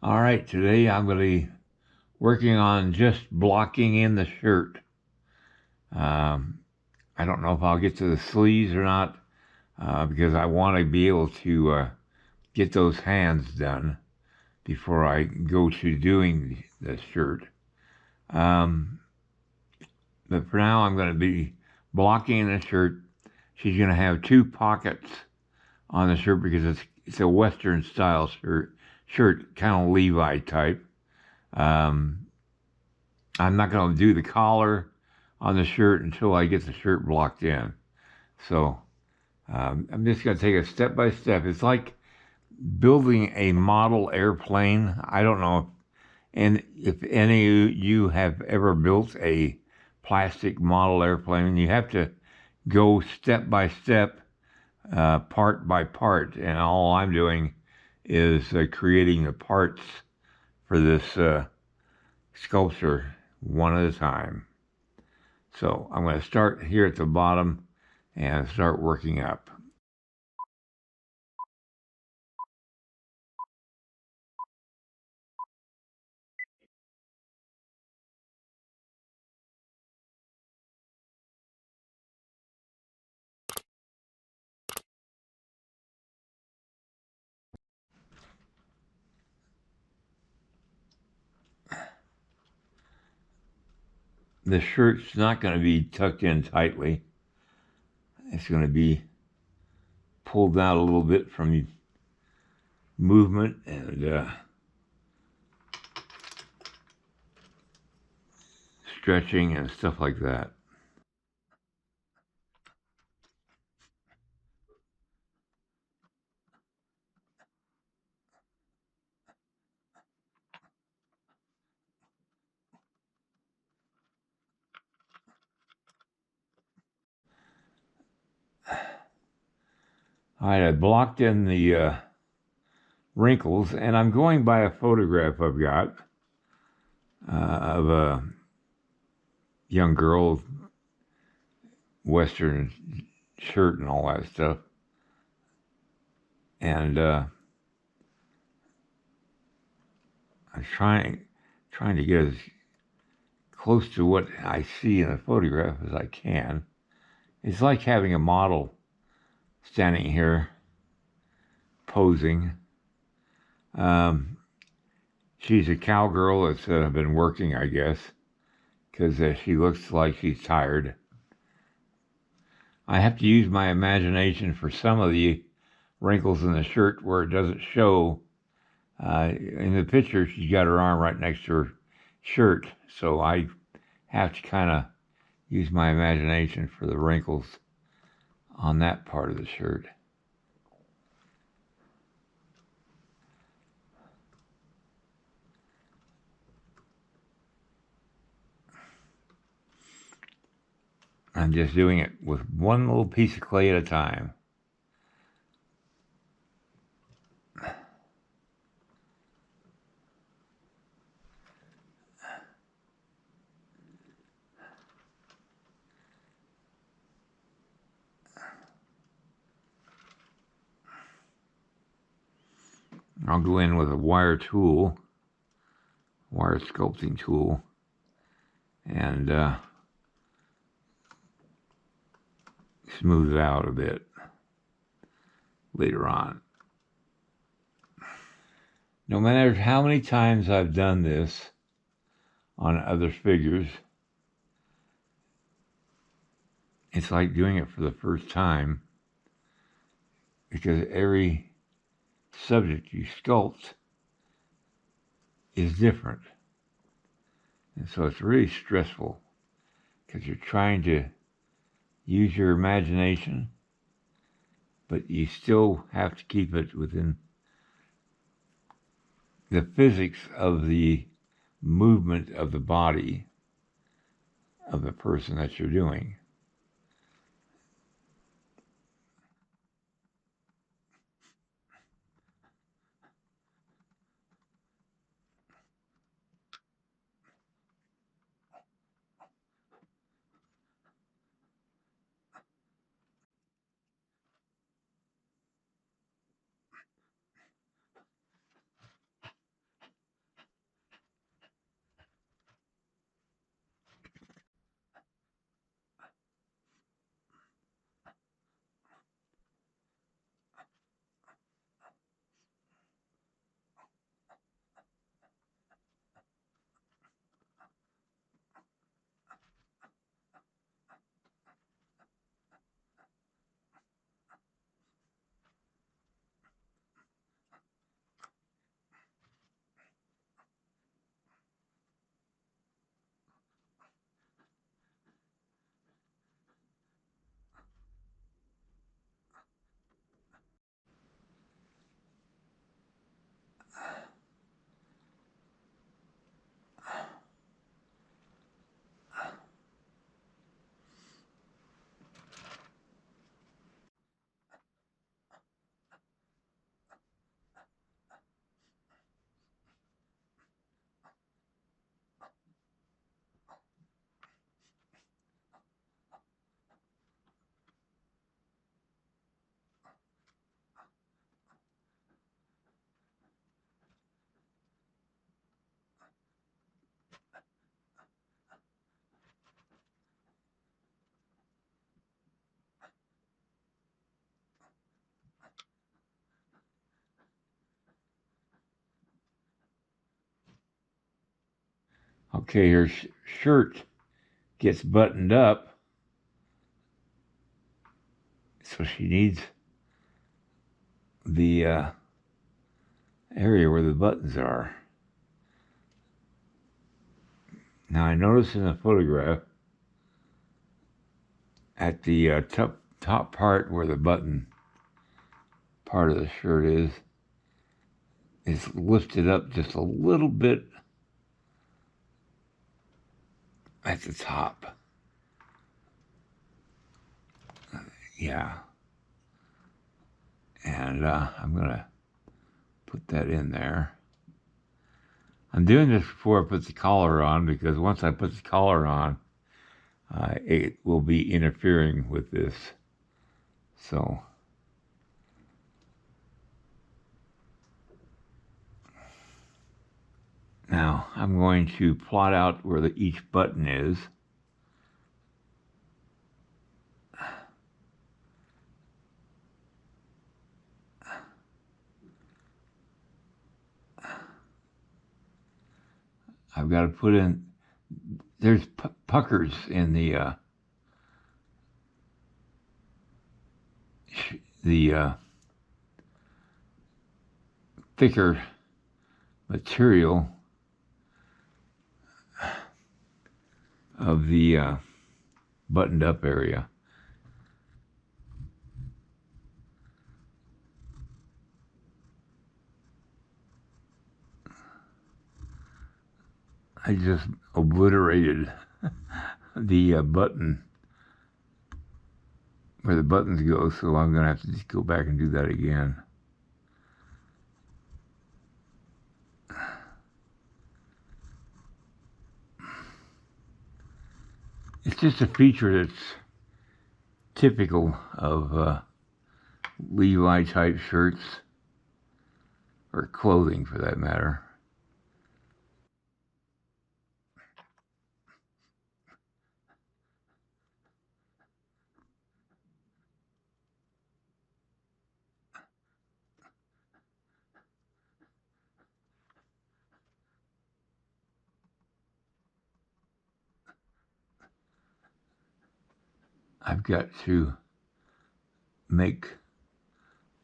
All right, today I'm going to be working on just blocking in the shirt. Um, I don't know if I'll get to the sleeves or not because I want to be able to get those hands done before I go to doing the shirt. Um, but for now, I'm going to be blocking in the shirt. She's going to have two pockets on the shirt because it's a Western style shirt, kind of Levi type. Um, I'm not going to do the collar on the shirt until I get the shirt blocked in. So I'm just going to take it step by step. It's like building a model airplane. I don't know if any of you have ever built a plastic model airplane. You have to go step by step, part by part, and all I'm doing is creating the parts for this sculpture one at a time. So I'm going to start here at the bottom and start working up. The shirt's not going to be tucked in tightly. It's going to be pulled out a little bit from movement and stretching and stuff like that. All right, I blocked in the wrinkles, and I'm going by a photograph I've got of a young girl, Western shirt and all that stuff. And I'm trying to get as close to what I see in the photograph as I can. It's like having a model standing here posing. She's a cowgirl that's been working, I guess, because she looks like she's tired. I have to use my imagination for some of the wrinkles in the shirt where it doesn't show. In the picture, she's got her arm right next to her shirt, so I have to kind of use my imagination for the wrinkles on that part of the shirt. I'm just doing it with one little piece of clay at a time. I'll go in with a wire sculpting tool, and smooth it out a bit later on. No matter how many times I've done this on other figures, it's like doing it for the first time because every subject you sculpt is different. And so it's really stressful because you're trying to use your imagination, but you still have to keep it within the physics of the movement of the body of the person that you're doing. Okay, her shirt gets buttoned up, so she needs the area where the buttons are. Now I notice in the photograph at the top part where the button part of the shirt is lifted up just a little bit at the top. Yeah. And I'm going to put that in there. I'm doing this before I put the collar on, because once I put the collar on, it will be interfering with this. So now I'm going to plot out where each button is. I've got to put in, there's puckers in the thicker material of the buttoned up area. I just obliterated the button where the buttons go, so I'm going to have to just go back and do that again. It's just a feature that's typical of Levi type shirts, or clothing for that matter. I've got to make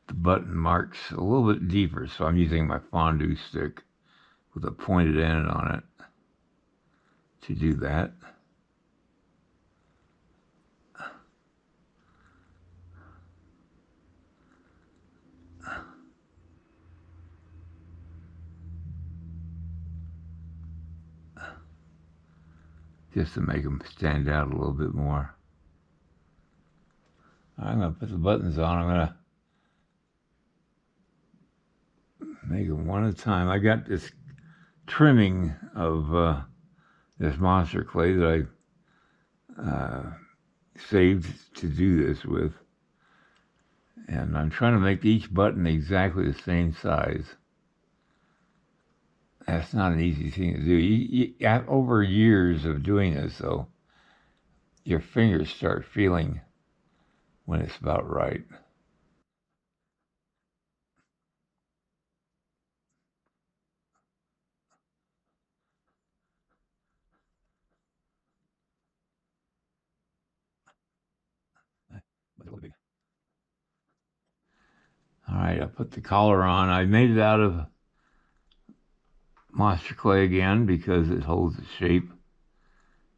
the button marks a little bit deeper, so I'm using my fondue stick with a pointed end on it to do that. Just to make them stand out a little bit more. I'm going to put the buttons on. I'm going to make them one at a time. I got this trimming of this monster clay that I saved to do this with. And I'm trying to make each button exactly the same size. That's not an easy thing to do. Over years of doing this, though, your fingers start feeling when it's about right. All right, I put the collar on. I made it out of monster clay again because it holds its shape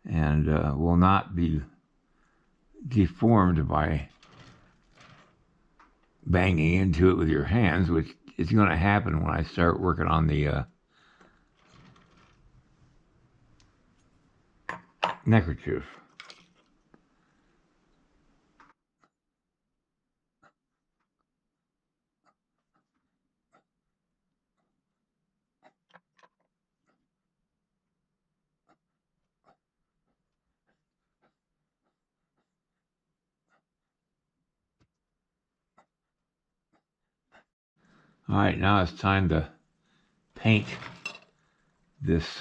and will not be deformed by banging into it with your hands, which is going to happen when I start working on the neckerchief. All right, now it's time to paint this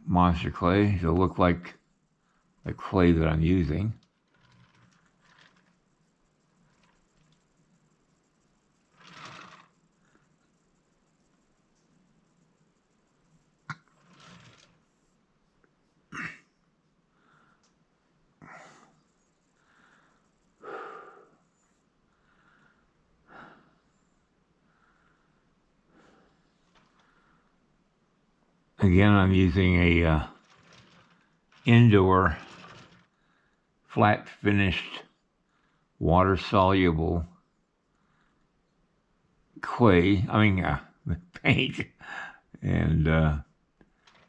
monster clay to look like the clay that I'm using. Again, I'm using a indoor flat finished water soluble clay, paint. And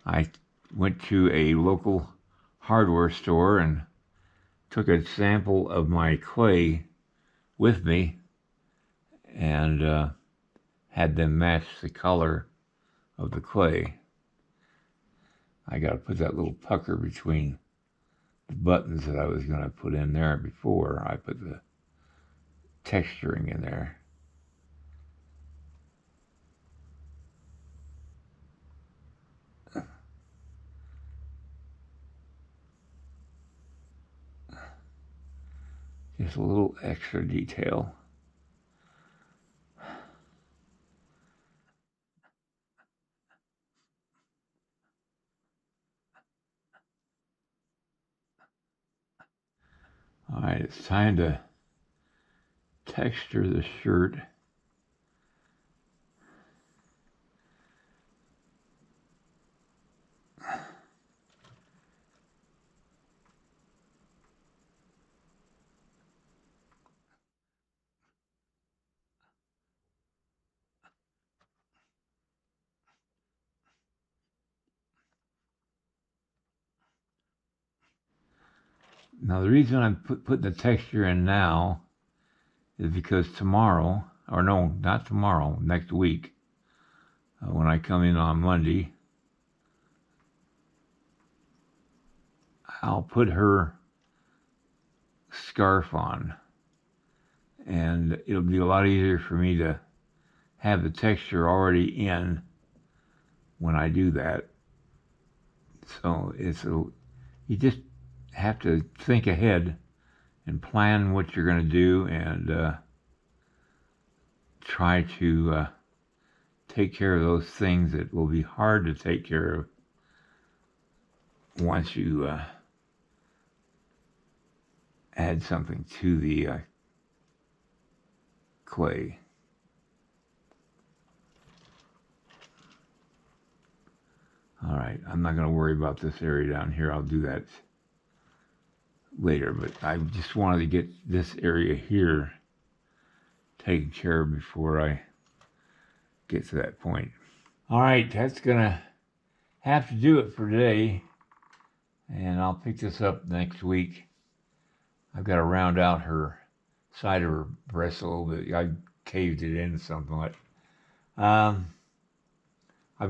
I went to a local hardware store and took a sample of my clay with me and had them match the color of the clay. I got to put that little pucker between the buttons that I was going to put in there before I put the texturing in there. Just a little extra detail. All right, it's time to texture the shirt. Now, the reason I'm putting the texture in now is because tomorrow, or no, not tomorrow, next week, when I come in on Monday, I'll put her scarf on, and it'll be a lot easier for me to have the texture already in when I do that. So you just have to think ahead and plan what you're going to do and try to take care of those things that will be hard to take care of once you add something to the clay. All right, I'm not going to worry about this area down here. I'll do that later, but I just wanted to get this area here taken care of before I get to that point. All right, that's going to have to do it for today, and I'll pick this up next week. I've got to round out her side of her breast a little bit. I caved it in somewhat. I've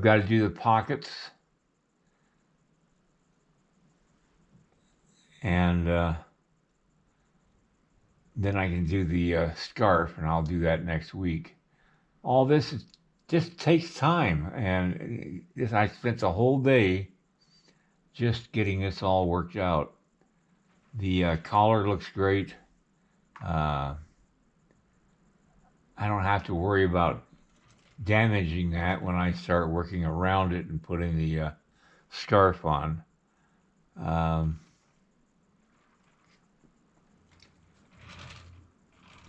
got to do the pockets. And then I can do the scarf, and I'll do that next week. All this just takes time, and I spent the whole day just getting this all worked out. The collar looks great. I don't have to worry about damaging that when I start working around it and putting the scarf on.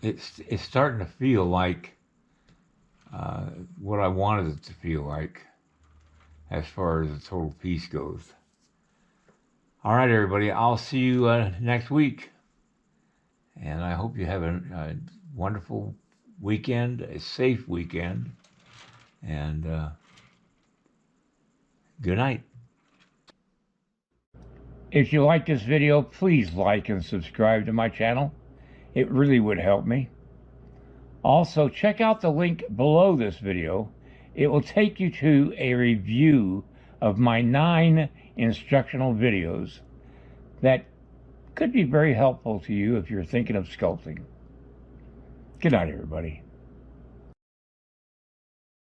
It's starting to feel like what I wanted it to feel like as far as the total piece goes. All right, everybody, I'll see you next week. And I hope you have a wonderful weekend, a safe weekend, and good night. If you like this video, please like and subscribe to my channel. It really would help me. Also, check out the link below this video. It will take you to a review of my 9 instructional videos that could be very helpful to you if you're thinking of sculpting. Good night, everybody.